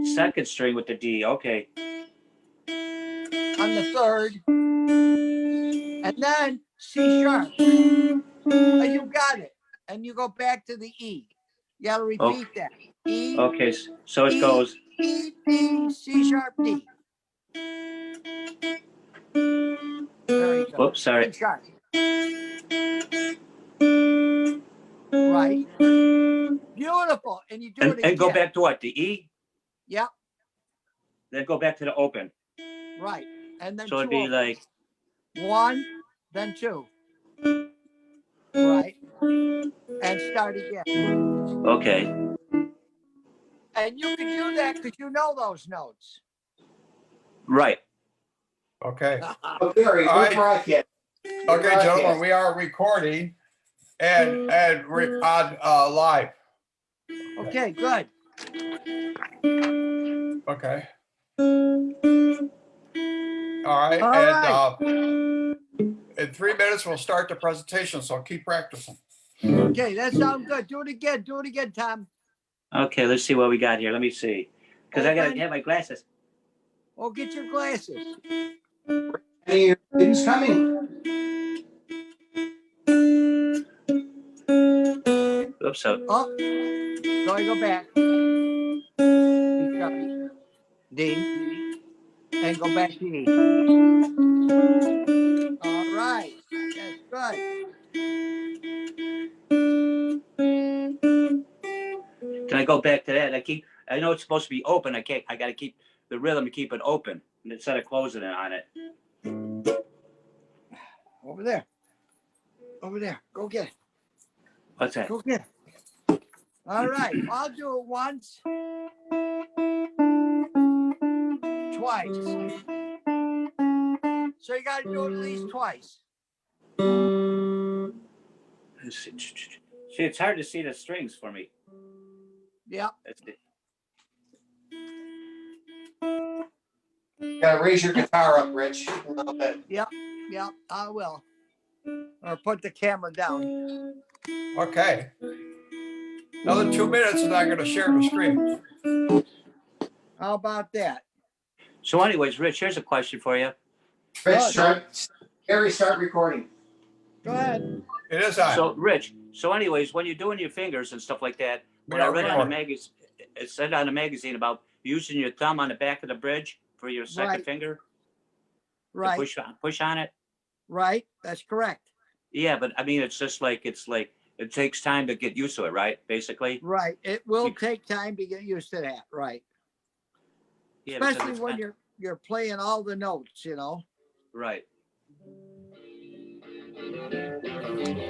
Second string with the D. Okay. On the third. And then C sharp. You got it. And you go back to the E. You got to repeat that. E. Okay. So it goes. E, D, C sharp, D. There you go. Whoops, sorry. C sharp. Right. Beautiful. And you do it again. And go back to what? The E? Yep. Then go back to the open. Right. And then so it'd be like 1, then 2. Right. And start again. Okay. And you can do that because you know those notes. Right. Okay. Okay, all right. Okay, gentlemen, we are recording and we're on live. Okay, good. Okay. All right. All right. In 3 minutes, we'll start the presentation, so keep practicing. Okay, that sounds good. Do it again. Do it again, Tom. Okay, let's see what we got here. Let me see. Because I got to have my glasses. Oh, get your glasses. Any students coming? Oops. So. Oh, so I go back. D. And go back to E. All right. That's good. Can I go back to that? I know it's supposed to be open. I got to keep the rhythm, keep it open instead of closing it on it. Over there. Over there. Go get it. What's that? Go get it. All right. I'll do it once. Twice. So you got to do it at least twice. See, it's hard to see the strings for me. Yeah. That's it. You gotta raise your guitar up, Rich, a little bit. Yep, I will. Or put the camera down. Okay. Another 2 minutes and I'm going to share the screen. How about that? So anyways, Rich, here's a question for you. Rich, Gary, start recording. Go ahead. It is on. So, Rich, anyways, when you're doing your fingers and stuff like that, when I read on the magazine, it said on the magazine about using your thumb on the back of the bridge for your second finger. Right. Push on it. Right. That's correct. Yeah, but I mean, it's like it takes time to get used to it, right? Basically. Right. It will take time to get used to that. Right. Yeah, especially when you're playing all the notes, you know. Right.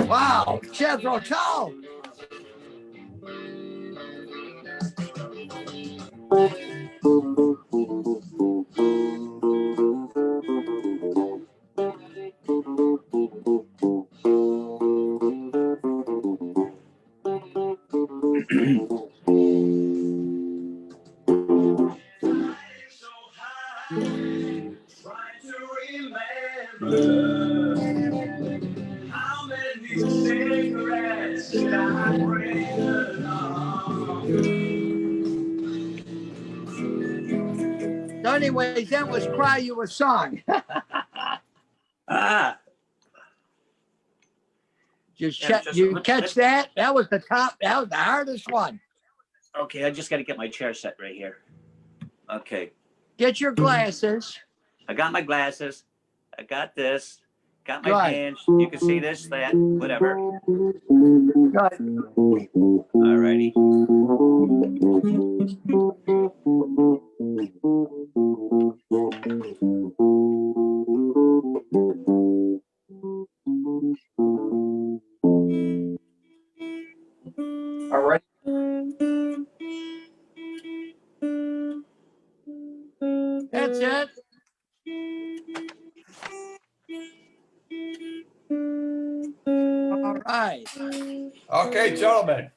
Wow, Jethro Tull. So anyways, that was Cry You a Song. You catch that? That was the top. That was the hardest one. Okay, I just got to get my chair set right here. Okay. Get your glasses. I got my glasses. I got this. Got my hands. You can see this, that, whatever. Good. All righty. All right. That's it. All right. Okay, gentlemen.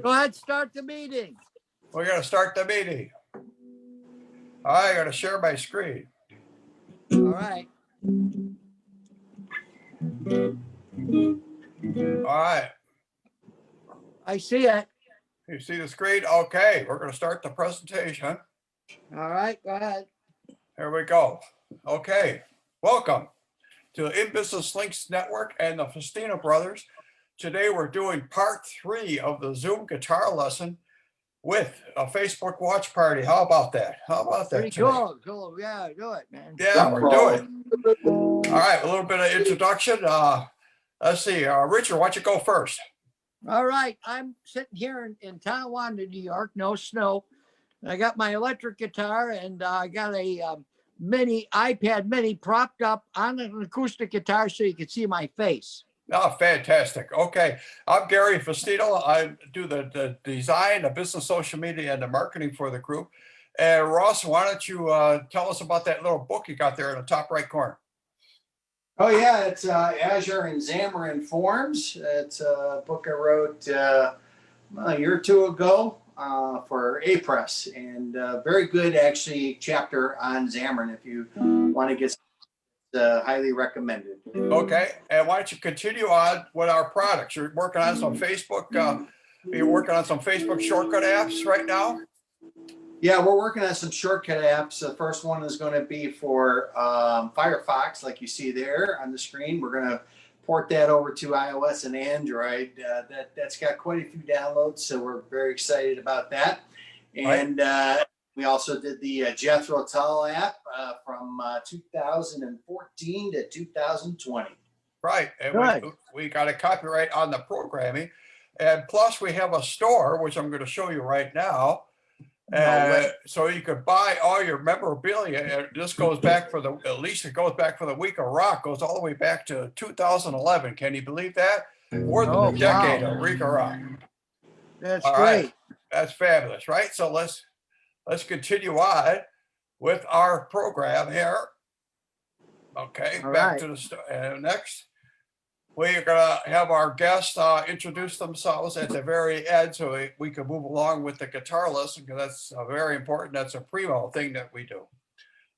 Go ahead, start the meeting. We're going to start the meeting. I got to share my screen. All right. All right. I see it. You see the screen? Okay, we're going to start the presentation. All right, go ahead. Here we go. Okay, welcome to the In Business Links Network and the Fustino brothers. Today we're doing part 3 of the Zoom guitar lesson with a Facebook watch party. How about that? How about that Pretty today? cool. Yeah, do it, man. Yeah, we're doing. All right, a little bit of introduction. Let's see. Richard, why don't you go first? All right, I'm sitting here in Tonawanda, New York. No snow. I got my electric guitar and I got a mini iPad mini propped up on an acoustic guitar so you can see my face. Oh, fantastic. Okay. I'm Gary Fustino. I do the design, the business social media, and the marketing for the group. And Ross, why don't you tell us about that little book you got there in the top right corner? Oh yeah, it's Azure and Xamarin Forms. It's a book I wrote a year or two ago for A-Press, and very good actually chapter on Xamarin if you want to get highly recommended. Okay. And why don't you continue on with our products? You're working on some Facebook. You're working on some Facebook shortcut apps right now. Yeah, we're working on some shortcut apps. The first one is going to be for Firefox, like you see there on the screen. We're going to port that over to iOS and Android. That's got quite a few downloads, so we're very excited about that. And we also did the Jethro Tull app from 2014 to 2020. Right. And we got a copyright on the programming. And plus we have a store, which I'm going to show you right now. So you could buy all your memorabilia. And this goes back for at least it goes back for the week of rock, goes all the way back to 2011. Can you believe that? More than a decade of week of rock. That's all great. Right. That's fabulous, right? So let's continue on with our program here. Okay, All back right. to the next. We're gonna have our guests introduce themselves at the very end, so we can move along with the guitar lesson, because that's very important. That's a primo thing that we do.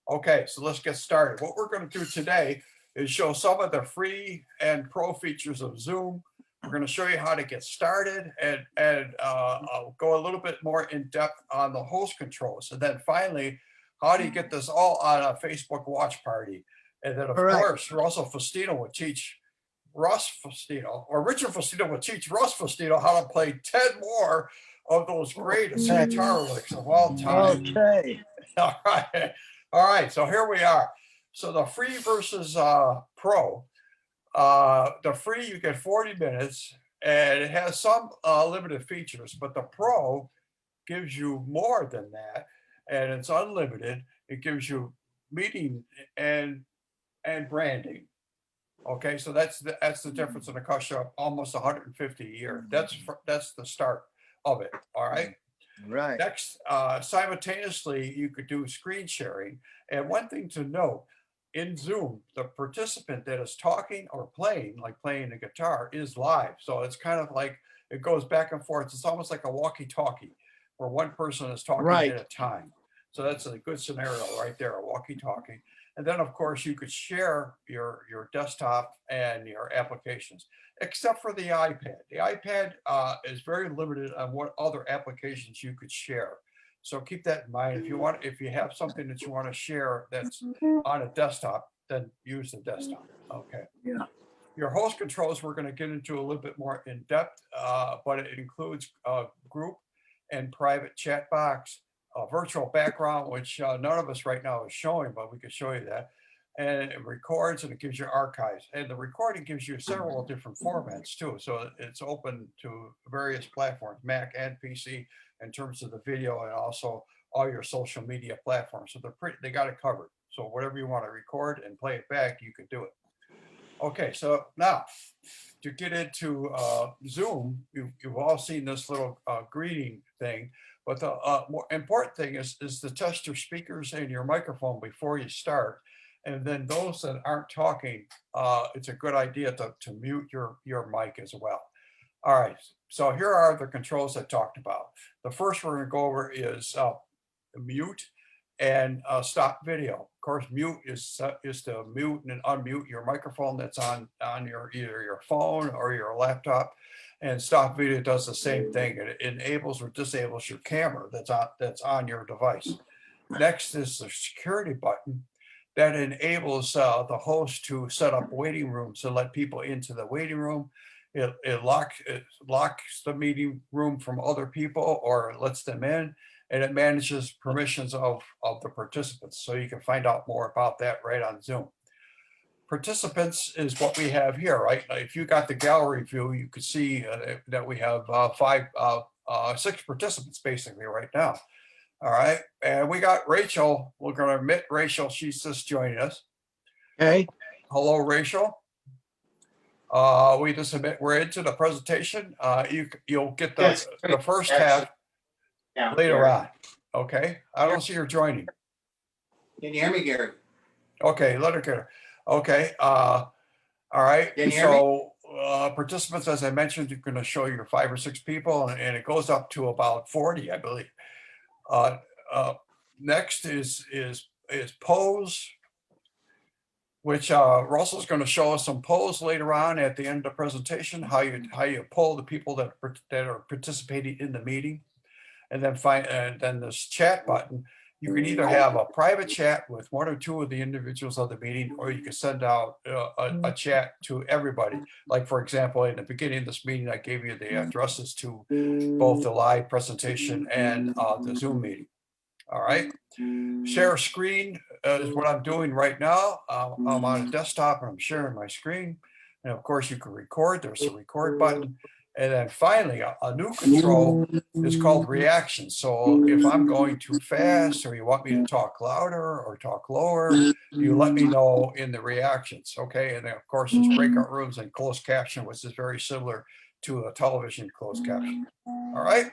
Okay, so let's get started. What we're going to do today is show some of the free and pro features of Zoom. We're going to show you how to get started, and I'll go a little bit more in depth on the host controls, and then finally, how do you get this all on a Facebook watch party? And then of course, Russell Fustino will teach Russ Fustino, or Richard Fustino will teach Russ Fustino how to play 10 more of those greatest guitar licks of all time. Okay. All right. So here we are. So the free versus pro. The free, you get 40 minutes, and it has some limited features, but the pro gives you more than that, and it's unlimited. It gives you meeting and branding. Okay, so that's the difference, in the cost you almost 150 a year. That's the start of it. All right. Right. Next, simultaneously, you could do screen sharing. And one thing to note, in Zoom, the participant that is talking or playing, like playing the guitar, is live. So it's kind of like it goes back and forth. It's almost like a walkie-talkie, where one person is talking at a time. So that's a good scenario right there, a walkie-talkie. And then, of course, you could share your desktop and your applications, except for the iPad. The iPad is very limited on what other applications you could share. So keep that in mind. If you have something that you want to share that's on a desktop, then use the desktop. Okay. Yeah. Your host controls, we're going to get into a little bit more in depth, but it includes group and private chat box, a virtual background, which none of us right now is showing, but we can show you that. And it records, and it gives you archives. And the recording gives you several different formats too. So it's open to various platforms, Mac and PC, in terms of the video, and also all your social media platforms. So they got it covered. So whatever you want to record and play it back, you can do it. Okay, so now to get into Zoom, you've all seen this little greeting thing. But the more important thing is to test your speakers and your microphone before you start. And then those that aren't talking, it's a good idea to mute your mic as well. All right, so here are the controls I talked about. The first we're going to go over is mute and stop video. Of course, mute is to mute and unmute your microphone that's on either your phone or your laptop. And stop video does the same thing. It enables or disables your camera that's on your device. next is the security button that enables the host to set up waiting rooms to let people into the waiting room. It locks the meeting room from other people or lets them in, and it manages permissions of the participants. So you can find out more about that right on Zoom. Participants is what we have here, right? If you got the gallery view, you could see that we have 6 participants basically right now. All right, and we got Rachel. We're going to admit Rachel. She's just joining us. Okay. Hello, Rachel. We just admit we're into the presentation. You'll get the first half later on. Okay, I don't see her joining. Can you hear me, Gary? Okay, let her get her. Okay. All right. Can you hear me? So participants, as I mentioned, you're going to show your 5 or 6 people, and it goes up to about 40, I believe. Next is pose, which Russell's going to show us some pose later on at the end of the presentation, how you poll the people that are participating in the meeting, and then this chat button. You can either have a private chat with 1 or 2 of the individuals of the meeting, or you can send out a chat to everybody. Like, for example, in the beginning of this meeting, I gave you the addresses to both the live presentation and the Zoom meeting. All right. Share screen is what I'm doing right now. I'm on a desktop and I'm sharing my screen. And of course, you can record. There's a record button. And then finally, a new control is called reactions. So if I'm going too fast, or you want me to talk louder or talk lower, you let me know in the reactions. Okay. And then, of course, there's breakout rooms and closed caption, which is very similar to a television closed caption. All right.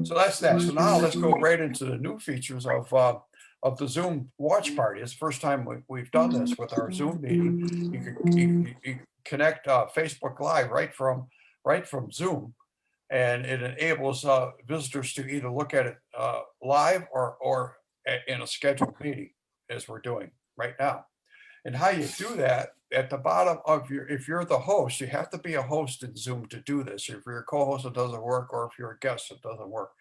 So that's that. So now let's go right into the new features of the Zoom watch party. It's the first time we've done this with our Zoom meeting. You can connect Facebook Live right from Zoom, and it enables visitors to either look at it live or in a scheduled meeting, as we're doing right now. And how you do that, at the bottom of if you're the host, you have to be a host in Zoom to do this. If you're a co-host, it doesn't work, or if you're a guest, it doesn't work.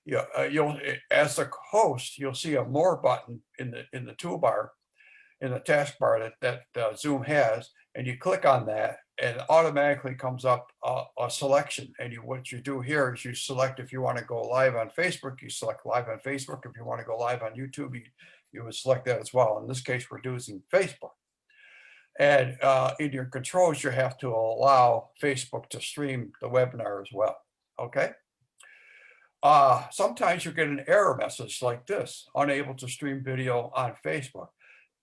You'll, as a host, you'll see a more button in the toolbar, in the taskbar that Zoom has, and you click on that, and it automatically comes up a selection. And what you do here is you select if you want to go live on Facebook, you select live on Facebook. If you want to go live on YouTube, you would select that as well. In this case, we're using Facebook. And in your controls, you have to allow Facebook to stream the webinar as well. Okay. Sometimes you get an error message like this: unable to stream video on Facebook.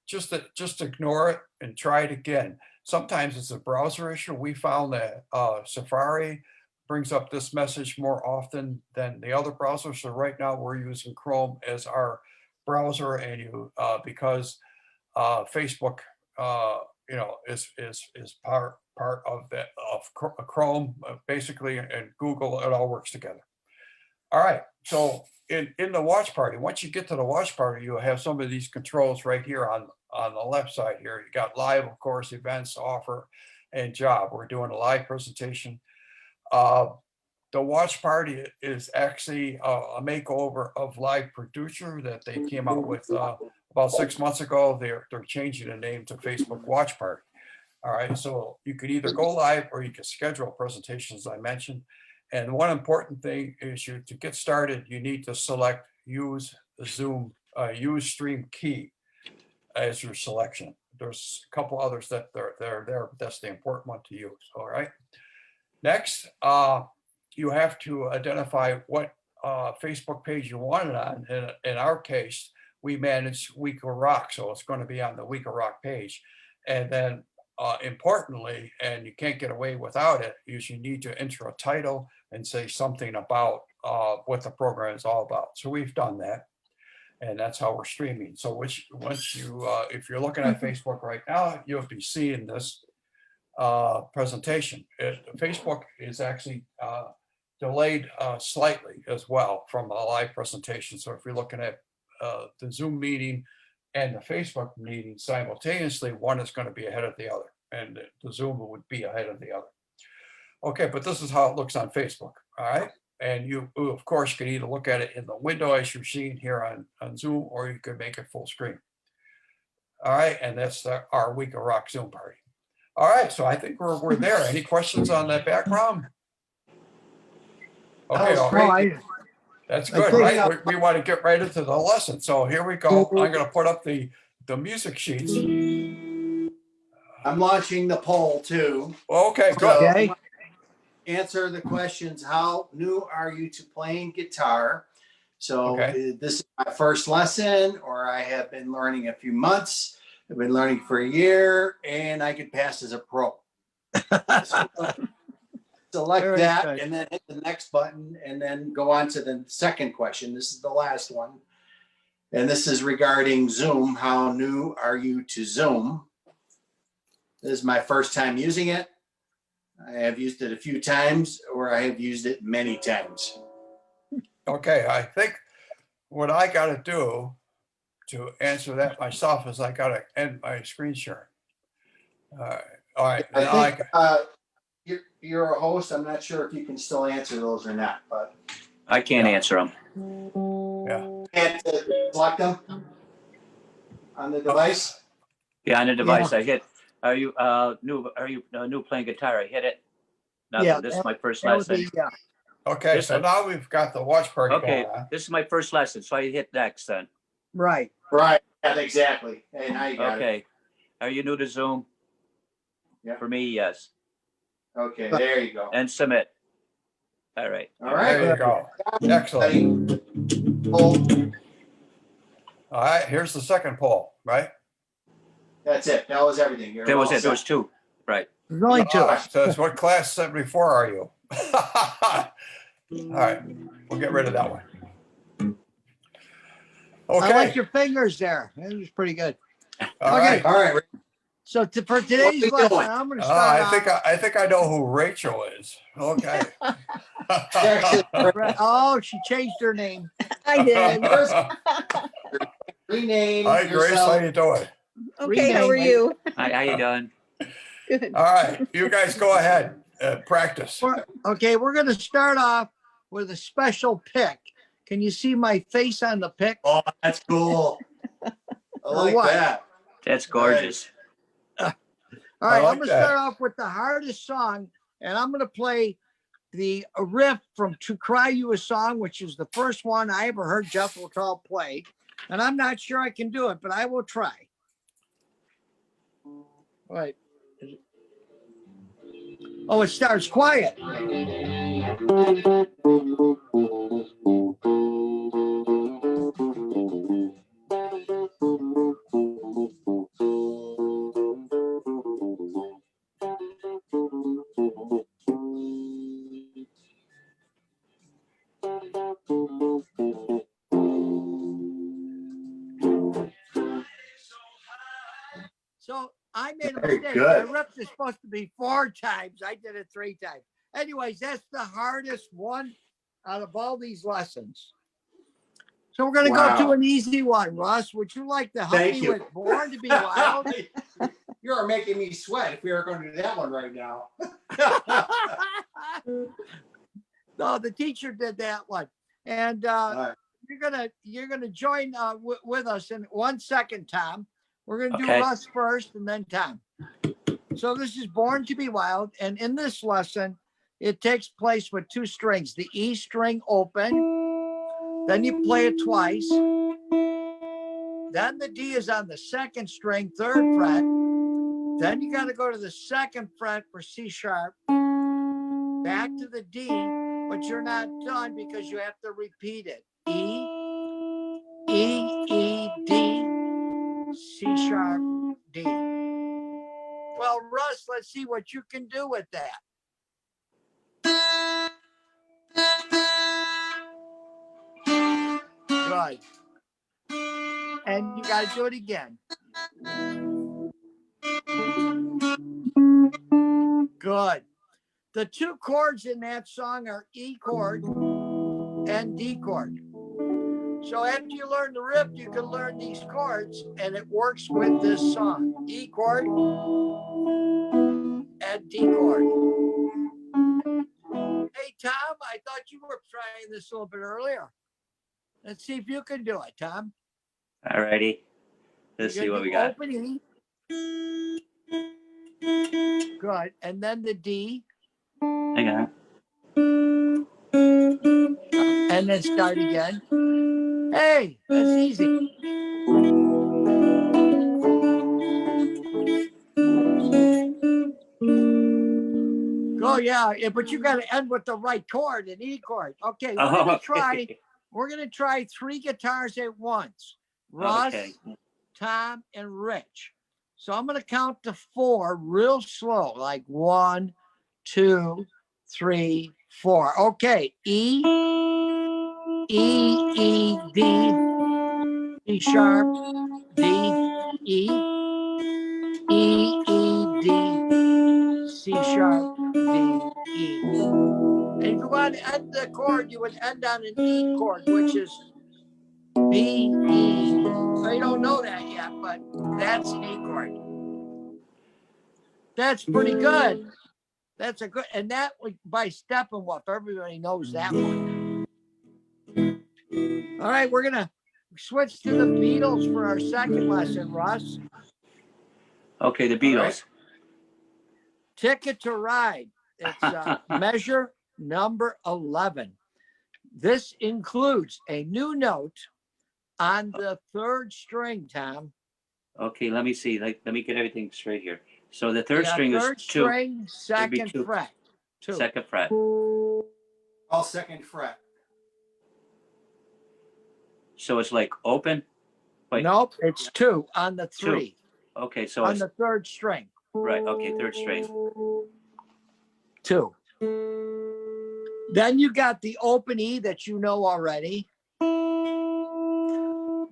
Just ignore it and try it again. Sometimes it's a browser issue. We found that Safari brings up this message more often than the other browsers. So right now we're using Chrome as our browser, and because Facebook is part of that of Chrome basically, and Google. It all works together. All right. So in the watch party, once you get to the watch party, you'll have some of these controls right here on the left side here. You got live, of course, events, offer, and job. We're doing a live presentation. The watch party is actually a makeover of Live Producer that they came out with about 6 months ago. They're changing the name to Facebook Watch Party. All right, so you can either go live or you can schedule presentations, as I mentioned. And one important thing is to get started, you need to select use Zoom, use stream key as your selection. There's a couple others that they're there, but that's the important one to use. All right. Next, you have to identify what Facebook page you want it on. In our case, we manage Week of Rock, so it's going to be on the Week of Rock page. And then importantly, and you can't get away without it, is you need to enter a title and say something about what the program is all about. So we've done that, and that's how we're streaming. So once you, if you're looking at Facebook right now, you'll be seeing this presentation. Facebook is actually delayed slightly as well from a live presentation. So if you're looking at the Zoom meeting and the Facebook meeting simultaneously, one is going to be ahead of the other, and the Zoom would be ahead of the other. Okay, but this is how it looks on Facebook. All right. And you, of course, can either look at it in the window as you're seeing here on Zoom, or you can make it full screen. All right, and that's our Week of Rock Zoom party. All right, so I think we're there. Any questions on that background? Okay, was all great. right. That's good, think- right? We want to get right into the lesson. So here we go. I'm going to put up the music sheets. I'm launching the poll too. Okay, good. Okay. Answer the questions. How new are you to playing guitar? So Okay. this is my first lesson, or I have been learning a few months. I've been learning for a year, and I could pass as a pro. So, select Very that, good. and then hit the next button, and then go on to the second question. This is the last one, and this is regarding Zoom. How new are you to Zoom? This is my first time using it. I have used it a few times, or I have used it many times. Okay, I think what I got to do to answer that myself is I got to end my screen sharing. All right. Now I think you're a host. I'm not sure if you can still answer those or not, but I can't Yeah. answer them. can't select them on the device. Yeah, on the device, I hit. Are you new playing guitar? I hit it. Now, Yeah, this is my first That would lesson. be, yeah. Okay, so now we've got the watch party Okay, going on. this is my first lesson, so I hit next then. Right. Right. Yeah, exactly. Hey, now you got it. Okay. Are you new to Zoom? Yeah. For me, yes. Okay, there you go. And submit. All right. All right. There you go. Excellent. Poll. All right, here's the second poll, right? That's it. That was everything. You're There was all it. There was set. two. Right. There's only two. All right, so it's what class 74 are you? All right, we'll get rid of that one. I like Okay, your fingers there. That was pretty good. all okay. right. All right. So for today's we lesson, doing? I'm going to start I think I know who Rachel is. Okay. Oh, she changed her name. I did. Rename Hi, Grace. How yourself. you doing? Okay, how are Rename. you? Hi, how you doing? Good. All right, you guys go ahead. Practice. Okay, we're going to start off with a special pick. Can you see my face on the pick? Oh, that's cool. I like what? that. That's gorgeous. All right, like I'm going to that. start off with the hardest song, and I'm going to play the riff from To Cry You a Song, which is the first one I ever heard Jeff Littell play. And I'm not sure I can do it, but I will try. Right. Oh, it starts quiet. So I made a Very mistake. good. My riff is supposed to be 4 times. I did it 3 times. Anyways, that's the hardest one out of all these lessons. So we're going to go to Wow. an easy one. Russ, would you like to help Thank me you. with Born to Be Wild? You're making me sweat if we were going to do that one right now. No, the teacher did that one. And All right. you're gonna join with us in 1 second, Tom. We're gonna do Okay. Russ first and then Tom. So this is Born to Be Wild, and in this lesson, it takes place with 2 strings. The E string open, then you play it twice. Then the D is on the 2nd string, 3rd fret. Then you got to go to the 2nd fret for C sharp, back to the D, but you're not done because you have to repeat it. E, E, E, D, C sharp, D. Well, Russ, let's see what you can do with that. Good. And you got to do it again. Good. The 2 chords in that song are E chord and D chord. So after you learn the riff, you can learn these chords, and it works with this song. E chord and D chord. Hey, Tom, I thought you were trying this a little bit earlier. Let's see if you can do it, Tom. All righty. Let's You're see what gonna we do got. open E. Good. And then the D. Hang on. And then start again. Hey, that's easy. Oh yeah, but you got to end with the right chord, an E chord. Okay, we're Oh, gonna try. okay. We're gonna try 3 guitars at once. Russ, Okay. Tom, and Rich. So I'm gonna count to 4 real slow, like 1, 2, 3, 4. Okay, E, E, E, D, C sharp, D, E, E, E, D, C sharp, D, E. And if you want to end the chord, you would end on an E chord, which is B, E. So you don't know that yet, but that's an E chord. That's pretty good. That's a good, and that by Steppenwolf, everybody knows that one. All right, we're gonna switch to the Beatles for our second lesson, Russ. Okay, the Beatles. right. Ticket to Ride. It's measure number 11. This includes a new note on the 3rd string, Tom. Okay, let me see. Let me get everything straight here. So the third Yeah, string is 3rd 2, string, 2nd 2. fret. 2. 2nd fret. All 2nd fret. So it's like open. Wait. Nope, it's 2 on the 2. 3 Okay, so on it's the 3rd string. right. Okay, 3rd string. 2. Then you got the open E that you know already.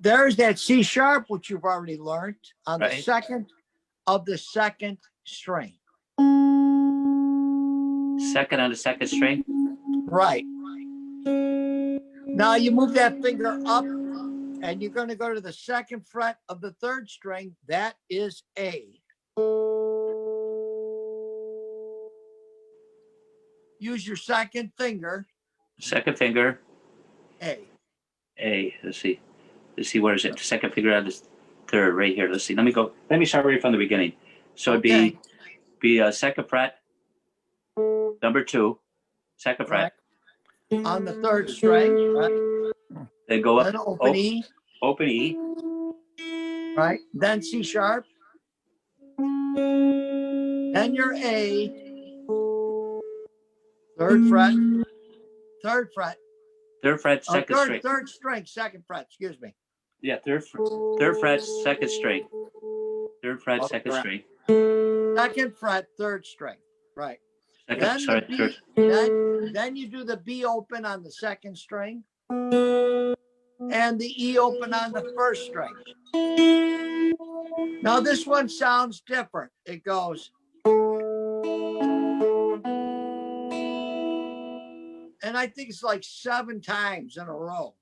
There's that C sharp, which you've already learned on the Right. 2nd of the 2nd string. 2nd on the 2nd string. Right. Now you move that finger up and you're going to go to the 2nd fret of the 3rd string. That is A. Use your 2nd finger, 2nd finger. A. A. Let's see. Where is it? 2nd finger on the 3rd, right here. Let's see. Let me start right from the beginning. So it'd Okay. be a 2nd fret, number 2, 2nd fret. Right. On the 3rd string, right? Then go up. Then open E, Open E. right? Then C sharp. Then your A, 3rd fret, 3rd fret. 3rd fret, 2nd string. 3rd string, 2nd fret. Excuse me. Yeah, 3rd fret, 2nd string. 3rd fret, 2nd string. 2nd fret, 3rd string. Right. Then the B, then you do the B open on the 2nd string and the E open on the 1st string. Now this one sounds different. It goes, and I think it's like 7 times in a row.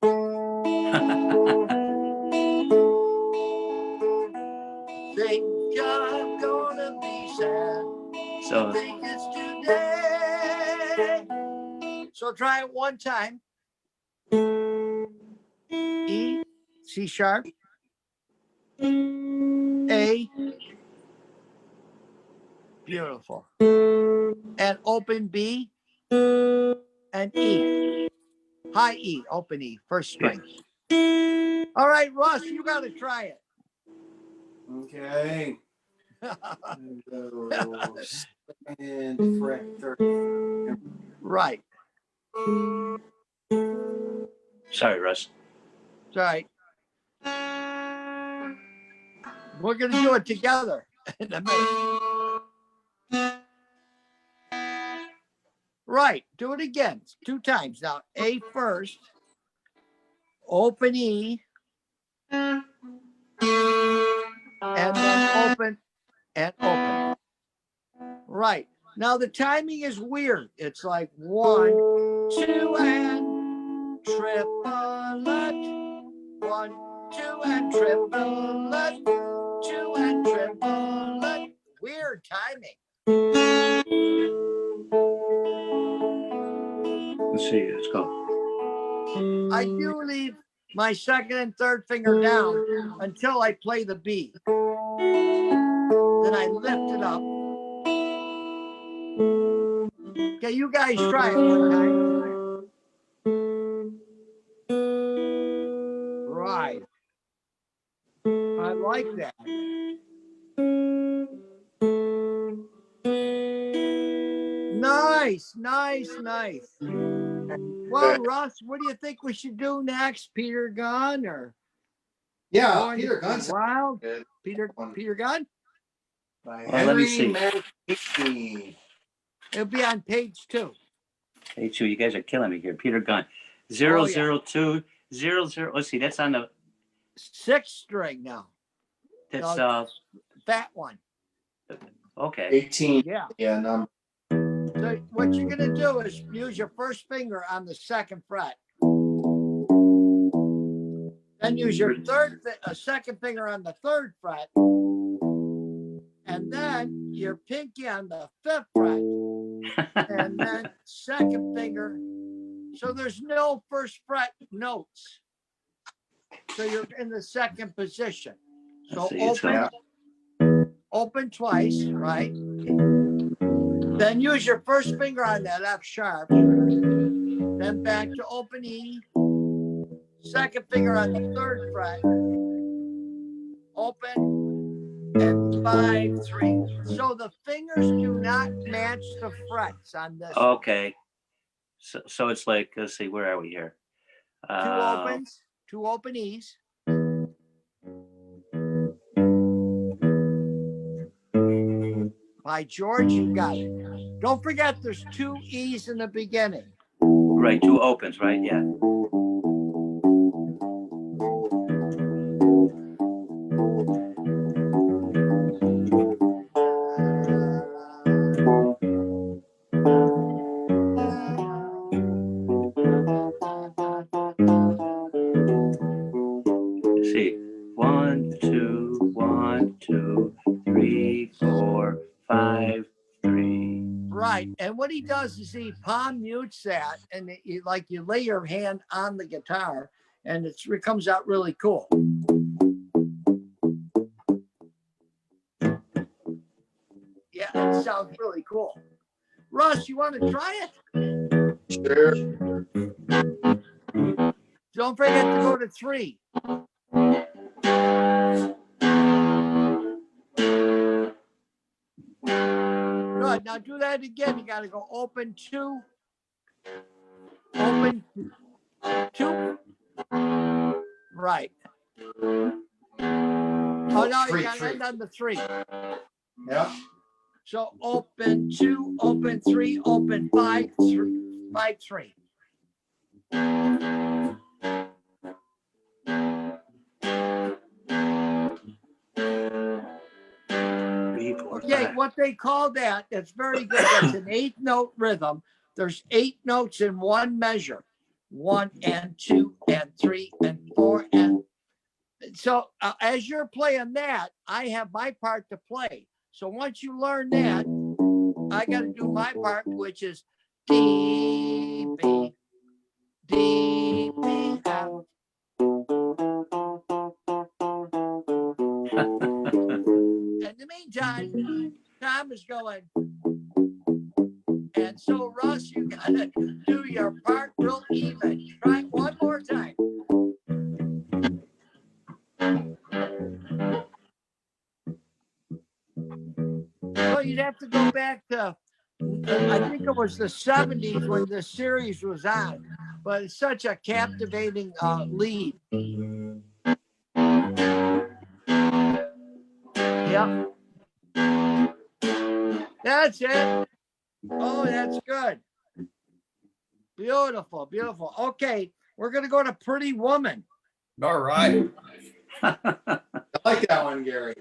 Think I'm gonna be sad. So I think it's today. So try it one time. E, C sharp, A, beautiful, and open B and E, high E, open E, 1st string. All right, Russ, you got to try it. Okay. And fret 3rd. Right. sorry, Russ. It's all right. We're going to do it together in a minute. Right. Do it again. 2 times. Now, A first. Open E. And then open and open. Right. Now, the timing is weird. It's like 1, 2, and triplet. 1, 2, and triplet. 2 and triplet. Weird timing. Let's see. Let's go. I do leave my second and third finger down until I play the B. Then I lift it up. Okay, you guys try it one time. Right. I like that. Nice, nice, nice. Well, Russ, what do you think we should do next? Peter Gunn or Yeah, going Peter to Gunn's Wild? good. Peter Gunn? By Well, let me Henry see. Mancini. It'll be on page 2. Hey, two, you guys are killing me here. Peter Gunn. Oh, 002 00. Let's see. That's on the. 6th string now. That's That one. okay. 18. Yeah. Yeah, number. So what you're gonna do is use your first finger on the 2nd fret. Then use your second finger on the 3rd fret. And then your pinky on the 5th fret. And then 2nd finger. So there's no 1st fret notes. So you're in the 2nd position. So Let's see, open twice, right? Then use your first finger on that F sharp. Then back to open E. 2nd finger on the 3rd fret. Open and 5, 3. So the fingers do not match the frets on this. Okay. So it's like, let's see, where are we here? 2 opens, 2 open E's. By George, you got it. Don't forget there's 2 E's in the beginning. Right, 2 opens, right? Yeah. Let's see. 1, 2, 1, 2, 3, 4, 5, 3. Right. And what he does is he palm mutes that, and you lay your hand on the guitar, and it comes out really cool. Yeah, it sounds really cool. Russ, you want to try it? Sure. Don't forget to go to 3. Good. Now do that again. You got to go open 2. Open 2. Right. Oh, no, you got to end on the 3. Yeah. So open 2, open 3, open 5, 5, 3. 3, 4, Okay, 5. what they call that, that's very good. That's an 8-note rhythm. There's 8 notes in one measure. 1 and 2 and 3 and 4 and so as you're playing that, I have my part to play. So once you learn that, I got to do my part, which is D, B, D, B, F. In the meantime, Tom is going. And so, Russ, you got to do your part real even. Try it one more time. So you'd have to go back to, I think it was the 70s when this series was on. But it's such a captivating lead. Yep. That's it. Oh, that's good. Beautiful, beautiful. Okay, we're going to go to Pretty Woman. All right. I like that one, Gary.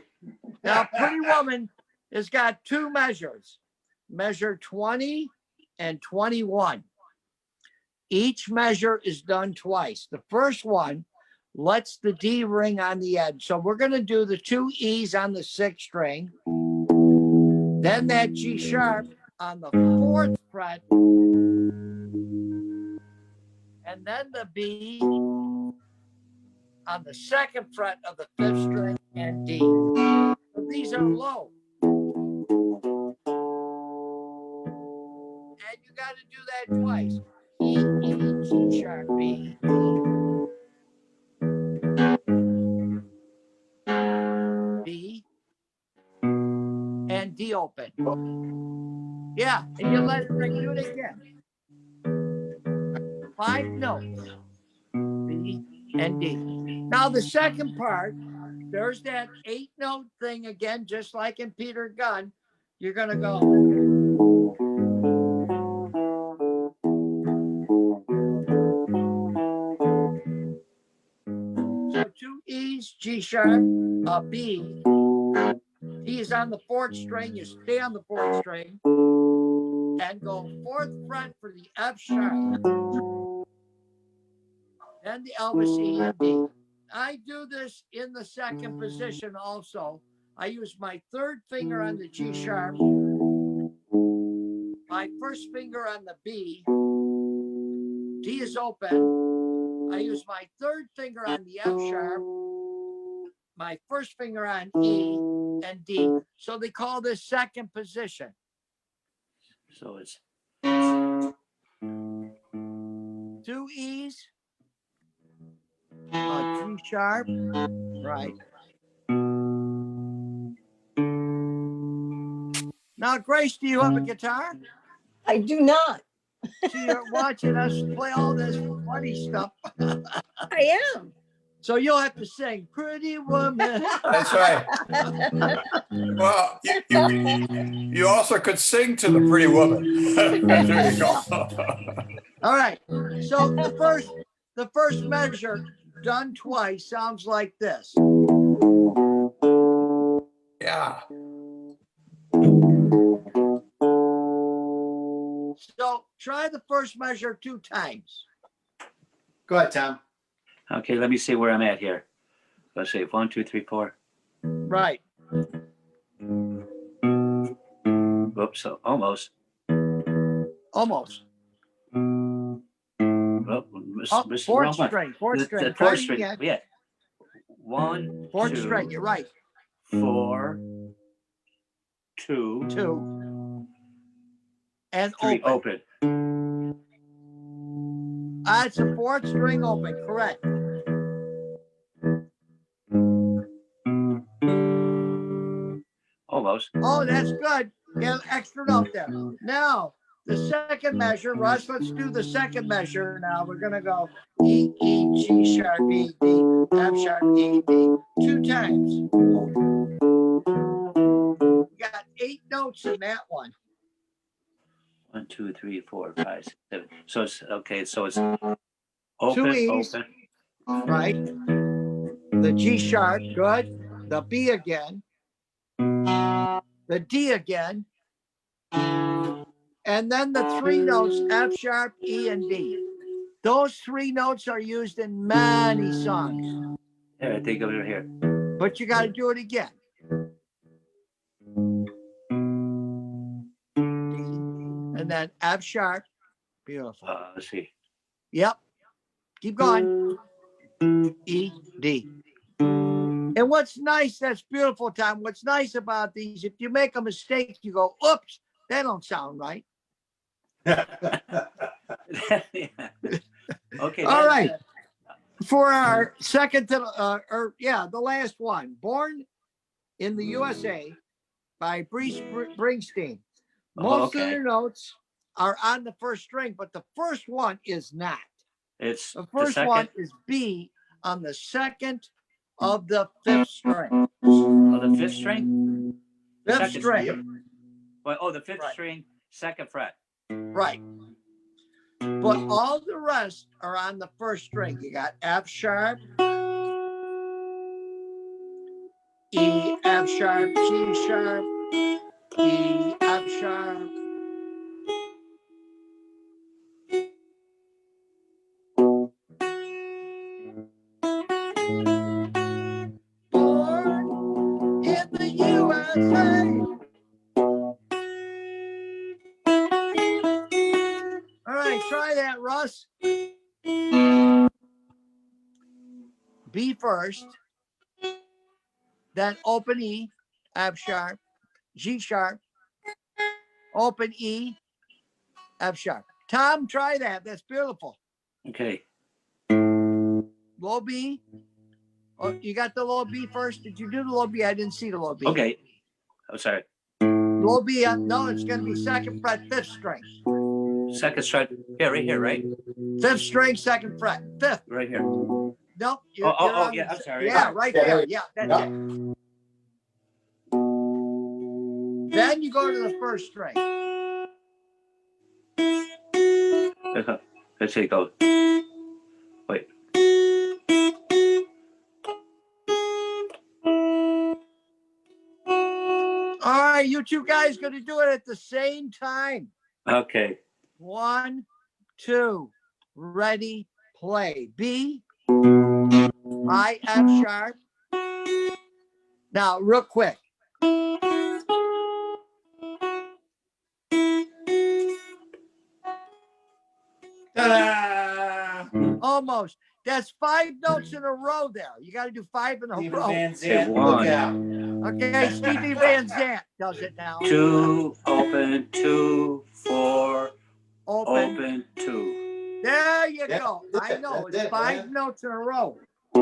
Now, Pretty Woman has got 2 measures, measure 20 and 21. Each measure is done twice. The first one lets the D ring on the edge. So we're going to do the 2 E's on the 6th string, then that G sharp on the 4th fret, and then the B on the second fret of the fifth string and D. So these are low. And you got to do that twice. E, G sharp, B, B, and D open. Yeah, and you let it ring. Do it again. 5 notes, B and D. Now the second part, there's that 8-note thing again, just like in Peter Gunn. You're gonna go. So 2 E's, G sharp, a B. D is on the 4th string. You stay on the 4th string and go 4th fret for the F sharp. Then the Elvis E and D. I do this in the second position also. I use my 3rd finger on the G sharp, my 1st finger on the B. D is open. I use my 3rd finger on the F sharp, my 1st finger on E and D. So they call this second position. So it's 2 E's, G sharp, right. Now, Grace, do you have a guitar? I do not. So you're watching us play all this funny stuff. I am. So you'll have to sing "Pretty Woman." That's right. Well, you also could sing to the pretty woman. There you go. All right. So the first measure done twice sounds like this. Yeah. So try the first measure 2 times. Go ahead, Tom. okay. Let me see where I'm at here. Let's see. 1, 2, 3, 4. Right. Oops. So almost. Almost. Oh, Oh, this is 4th wrong one. string. 4th The string. 4th Try it string. again. Yeah. 1, 4th 2, string. You're right. 4, 2, 2 and 3. open. Open. It's a 4th string open. Correct. Almost. Oh, that's good. Yeah, extra note there. Now, the second measure, Russ, let's do the second measure now. We're going to go E, E, G sharp, E, D, F sharp, E, D, 2 times. You got 8 notes in that one. 1, 2, 3, 4, 5, 6, 7. So it's okay. So it's 2 open, E's, open. right? The G sharp, good. The B again. The D again. And then the 3 notes, F sharp, E, and D. Those 3 notes are used in many songs, Here, I think over here. but you got to do it again. D, and then F sharp. Beautiful. Let's see. Yep. Keep going. E, D. And what's nice, that's beautiful, Tom. What's nice about these, if you make a mistake, you go, oops, that don't sound right. Yeah. Okay. All right. For our second to the last one, Born in the USA by Bruce Springsteen. Most of okay. their notes are on the 1st string, but the first one is not. It's The the first second. one is B on the 2nd of the 5th string. Oh, the 5th string. 5th Second string, Well, oh, the 5th Right. string, 2nd fret. right. But all the rest are on the 1st string. You got F sharp, E, F sharp, G sharp, E, F sharp. Born in the USA. All right, try that, Russ. B first, then open E, F sharp, G sharp, open E, F sharp. Tom, try that. That's beautiful. Okay. Low B. Oh, you got the low B first? Did you do the low B? I didn't see the low B. Okay. I'm sorry. Low B, no, it's going to be second fret, fifth string. Second string. Yeah, right here, right? Fifth string, second fret, fifth. Right here. Nope. Oh, yeah, I'm sorry. Yeah, right Yeah, there. Yeah, that's it. Then you go to the first string. Let's see, go. Wait. All right, you two guys going to do it at the same time. Okay. 1, 2, ready, play. B, I, F sharp. Now, real quick. Ta-da! Almost. That's 5 notes in a row there. You got to do 5 in a Steven row. Van Okay, Zandt, one. look out. Okay, Stevie Van Zandt does it now. 2, open, 2, 4, Open. open, 2. There you Yeah, go. that's I it, know. that's It's it, 5 man. notes in a row. 2,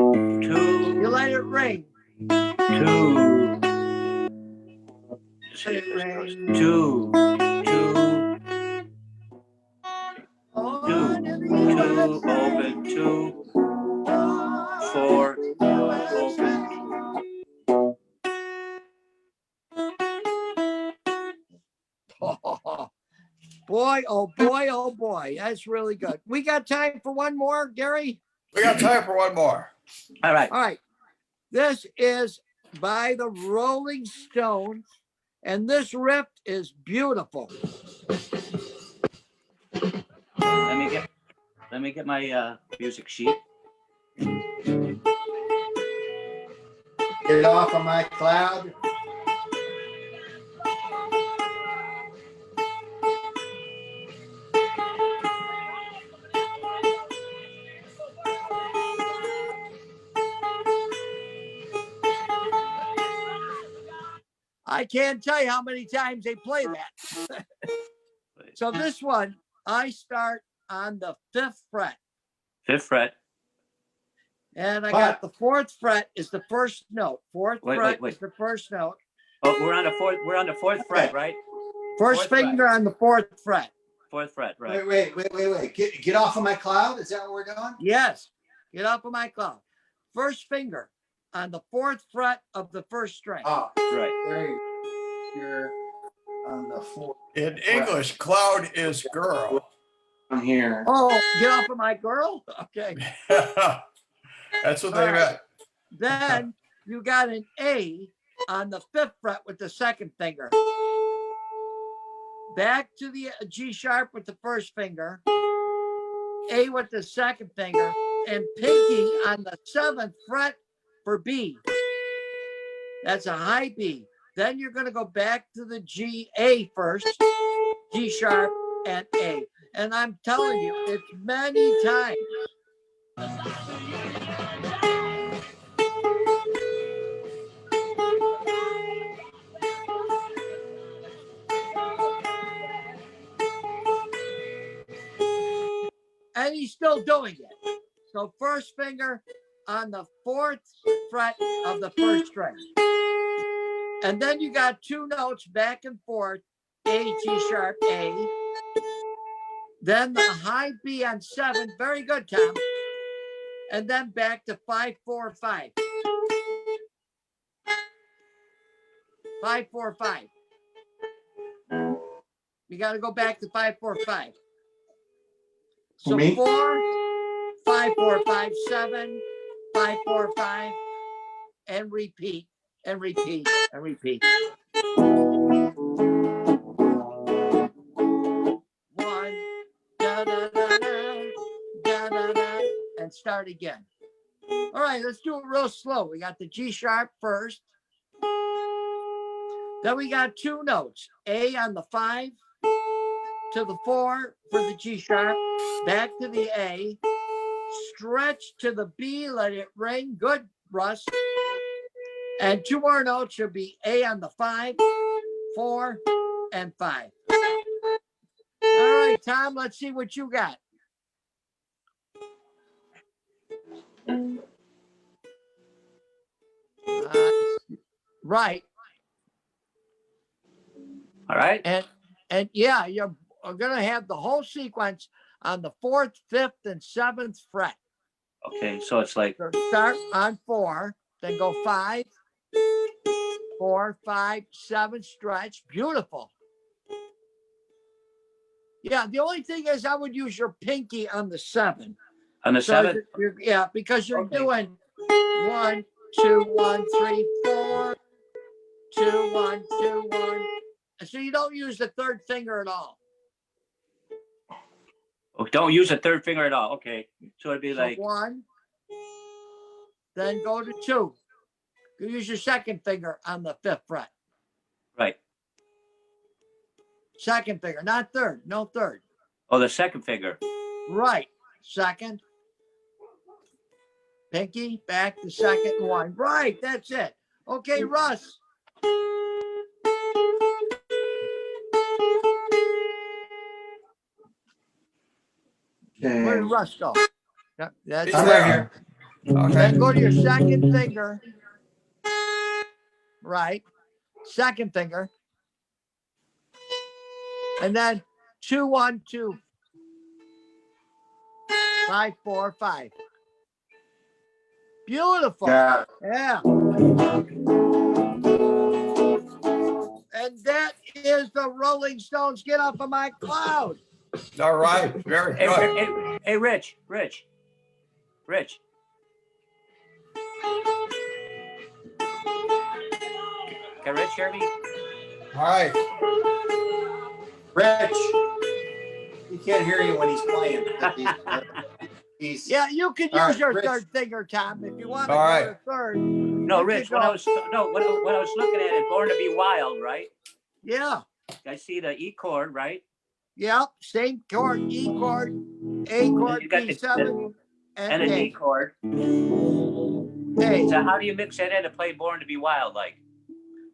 You let it ring. 2. Let it ring. 2, 2, On in the 2, USA. open, 2, 4, open. Boy, oh boy, oh boy. That's really good. We got time for one more, Gary? We got time for one more. All right. All right. This is by the Rolling Stones, and this riff is beautiful. Let me get my music sheet. Get off of my cloud. I can't tell you how many times they play that. So this one, I start on the 5th fret. 5th fret. And I got the 4th fret is the first note. 4th fret is the first note. Oh, we're on the 4th. We're on the 4th fret, right? First finger on the 4th fret. 4th fret, right? Wait. Get off of my cloud. Is that where we're going? Yes. Get off of my cloud. First finger on the 4th fret of the first string. Oh, Right. there you go. You're on the 4th. In English, cloud is girl. On here. Oh, get off of my girl? Okay. That's what they All right. meant. Then you got an A on the 5th fret with the second finger. Back to the G sharp with the first finger. A with the second finger. And pinky on the 7th fret for B. That's a high B. Then you're going to go back to the G, A first, G sharp and A. And I'm telling you, it's many times. And he's still doing it. So first finger on the 4th fret of the first string. And then you got 2 notes back and forth, A, G sharp, A. Then the high B on 7, very good, Tom. And then back to 5, 4, 5. 5, 4, 5. You got to go back to 5, 4, 5. So Me? 4, 5, 4, 5, 7, 5, 4, 5, and repeat, and repeat, and repeat. 1, da da da da, and start again. All right, let's do it real slow. We got the G sharp first. Then we got 2 notes, A on the 5 to the 4 for the G sharp, back to the A, stretch to the B, let it ring. Good, Russ. And 2 more notes should be A on the 5, 4, and 5. All right, Tom, let's see what you got. Right. All right. And yeah, you're gonna have the whole sequence on the 4th, 5th, and 7th fret. Okay, so it's like, So start on 4, then go 5, 4, 5, 7, stretch. Beautiful. Yeah, the only thing is I would use your pinky on the 7. on the So 7th. yeah, because you're Okay. doing 1, 2, 1, 3, 4, 2, 1, 2, 1. So you don't use the 3rd finger at all. Oh, don't use a 3rd finger at all. Okay, so it'd be So like, 1, then go to 2. You use your 2nd finger on the 5th fret. right. 2nd finger, not 3rd. No 3rd. Oh, the 2nd finger. Right. 2nd. Pinky, back to 2nd, 1. Right, that's it. Okay, Russ. Where Okay. did Russ go? Yeah, that's He's it. right here. Okay. Then go to your 2nd finger. Right. 2nd finger. And then 2, 1, 2. 5, 4, 5. Beautiful. Got it. Yeah. And that is the Rolling Stones. Get off of my cloud. All right. Very Hey, good. hey, Rich. Can Rich hear me? All right. Rich, he can't hear you when he's playing. He's Yeah, you could All use right, your Rich. 3rd finger, Tom, if you want to All go right. to 3rd. No, You Rich. could When I go- was when I was looking at it, Born to Be Wild, right? Yeah. I see the E chord, right? Yeah. Same chord, E chord, A chord, You got the- B7, And and a D A. chord. A. So how do you mix that in to play Born to Be Wild? Like,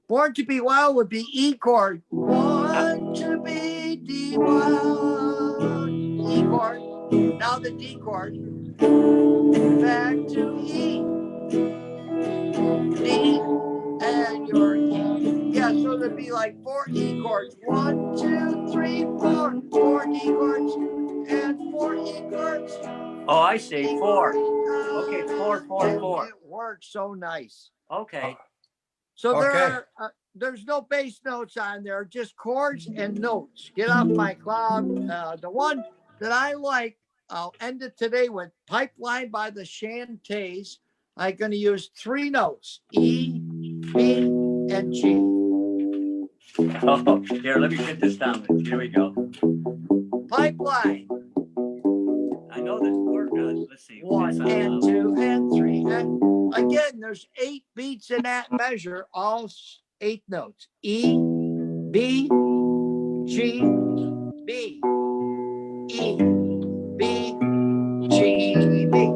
Born to Be Wild would be E chord. Born to be wild. E chord. Now the D chord. Back to E. D and your E. Yeah, so there'd be like 4 E chords. 1, 2, 3, 4. 4 D chords and 4 E chords. oh, I see, 4. Okay, 4, 4, 4. It works so nice. Okay. So there Okay. are there's no bass notes on there, just chords and notes. Get off my cloud. The one that I like, I'll end it today with Pipeline by the Shantays. I'm going to use 3 notes, E, B, and G. Oh, here, let me get this down. Here we go. Pipeline, I know this word. Let's see. 1 and 2 and 3. And again, there's 8 beats in that measure, all 8 notes. E, B, G, B, E, B, G, B.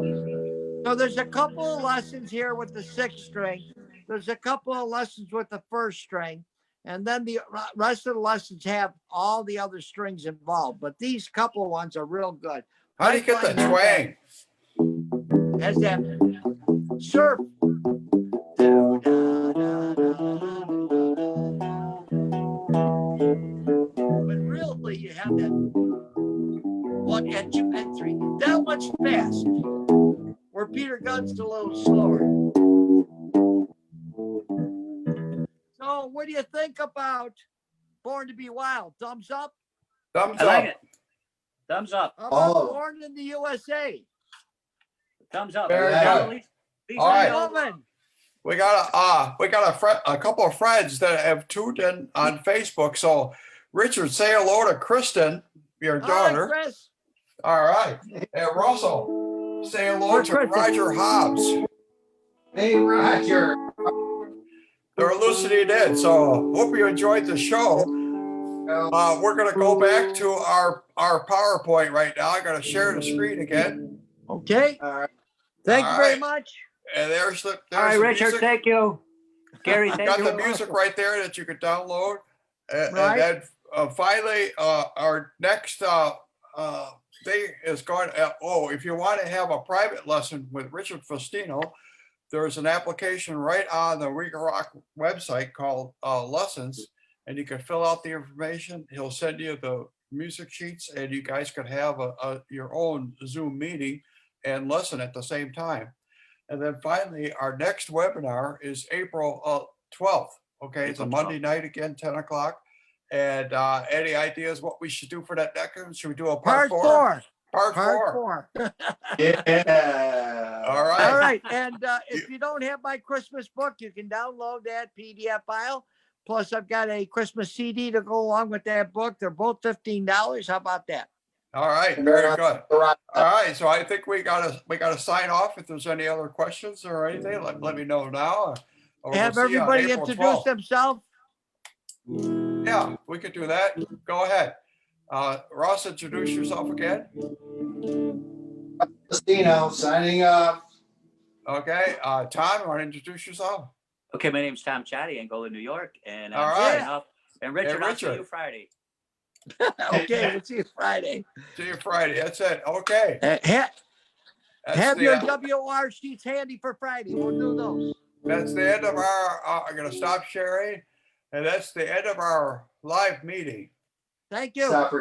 So there's a couple of lessons here with the 6th string. There's a couple of lessons with the 1st string. And then the rest of the lessons have all the other strings involved. But these couple ones are real good. How do you get the twang? Has that surf. But really, you have that 1 and 2 and 3. That one's fast. Where Peter Gunn's a little slower. So, what do you think about Born to Be Wild? Thumbs up? Thumbs I like up. it. Thumbs up. How about Oh. Born in the USA? Thumbs up. Very Now, good. at least All I right. know- Gentlemen, We got a couple of friends that have tuned in on Facebook. So, Richard, say hello to Kristen, your hi, daughter. Chris. All right. And Russell, say hello Where's to Kristen? Roger Hobbs. Hey, Roger. They're listening in. So, hope you enjoyed the show. We're going to go back to our PowerPoint right now. I'm going to share the screen again. Okay. All right. Thank you very right. much. And there's All right, the Richard, music. thank you. Gary, thank Got you. the music right there that you could download. And Right. then finally, our next thing is going, if you want to have a private lesson with Richard Fustino, there's an application right on the Riga Rock website called Lessons, and you can fill out the information. He'll send you the music sheets, and you guys could have your own Zoom meeting and lesson at the same time. And then finally, our next webinar is April 12th. Okay, it's a April Monday 12th. night again, 10 o'clock. And any ideas what we should do for that next one? Should we do a Part four? four. Part Part four. four. Yeah. All right. All right. And if you don't have my Christmas book, you can download that PDF file. Plus, I've got a Christmas CD to go along with that book. They're both $15. How about that? All right, very good. All right, so I think we gotta sign off. If there's any other questions or anything, let me know now. Or Have we'll see you on everybody April introduce 12th. themselves. Yeah, we could do that. Go ahead. Ross, introduce yourself again. Fustino signing up. Okay, Tom, you want to introduce yourself? Okay, my name's Tom Chatty, Angola, New York, and All I'm right. signing up. And Richard, I'll see Richard. you Friday. Okay, we'll see you Friday. See you Friday. That's it. Okay. That's Have the, your WOR sheets handy for Friday. We'll do those. that's the end of our, I'm gonna stop sharing. And that's the end of our live meeting. Thank you. Stop